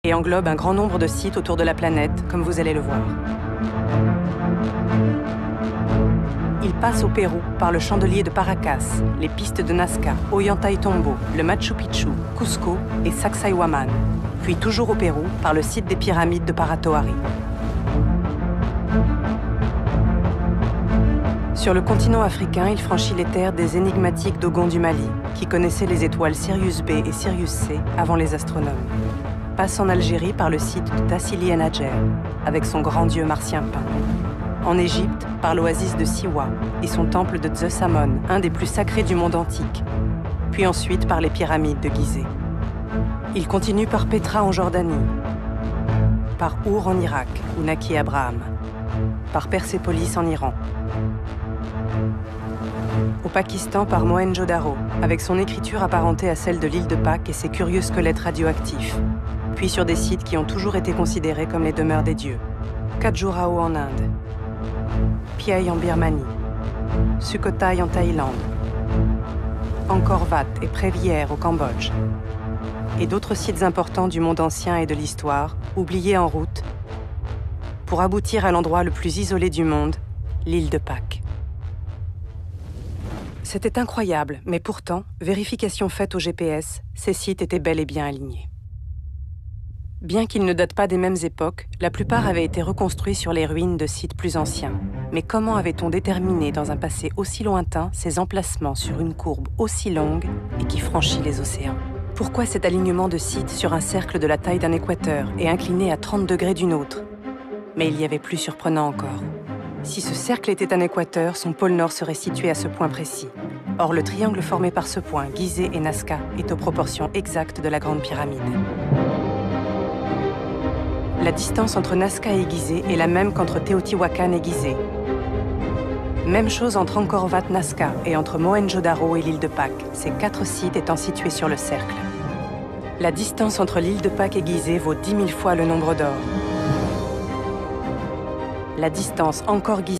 et englobe un grand nombre de sites autour de la planète, comme vous allez le voir. Il passe au Pérou par le chandelier de Paracas, les pistes de Nazca, Ollantaytambo, le Machu Picchu, Cusco et Sacsayhuaman, puis toujours au Pérou par le site des pyramides de Paratoari. Sur le continent africain, il franchit les terres des énigmatiques Dogons du Mali, qui connaissaient les étoiles Sirius B et Sirius C avant les astronomes. Passe en Algérie par le site de Tassili en Adjer, avec son grand dieu martien peint. En Égypte, par l'oasis de Siwa et son temple de Zeus Amon, un des plus sacrés du monde antique. Puis ensuite par les pyramides de Gizeh. Il continue par Petra en Jordanie, par Our en Irak, où naquit Abraham, par Persépolis en Iran. Au Pakistan par Mohenjo-Daro, avec son écriture apparentée à celle de l'île de Pâques et ses curieux squelettes radioactifs. Puis sur des sites qui ont toujours été considérés comme les demeures des dieux. Khajuraho en Inde, Piai en Birmanie, Sukhothai en Thaïlande, Angkor Wat et Prévierre au Cambodge, et d'autres sites importants du monde ancien et de l'histoire, oubliés en route, pour aboutir à l'endroit le plus isolé du monde, l'île de Pâques. C'était incroyable, mais pourtant, vérification faite au GPS, ces sites étaient bel et bien alignés. Bien qu'ils ne datent pas des mêmes époques, la plupart avaient été reconstruits sur les ruines de sites plus anciens. Mais comment avait-on déterminé dans un passé aussi lointain ces emplacements sur une courbe aussi longue et qui franchit les océans? Pourquoi cet alignement de sites sur un cercle de la taille d'un équateur et incliné à 30 degrés d'une autre? Mais il y avait plus surprenant encore. Si ce cercle était un équateur, son pôle nord serait situé à ce point précis. Or, le triangle formé par ce point, Gizeh et Nazca, est aux proportions exactes de la Grande Pyramide. La distance entre Nazca et Gizeh est la même qu'entre Teotihuacan et Gizeh. Même chose entre Angkor Wat, Nazca et entre Mohenjo-Daro et l'île de Pâques, ces 4 sites étant situés sur le cercle. La distance entre l'île de Pâques et Gizeh vaut 10 000 fois le nombre d'or. La distance Angkor-Gizeh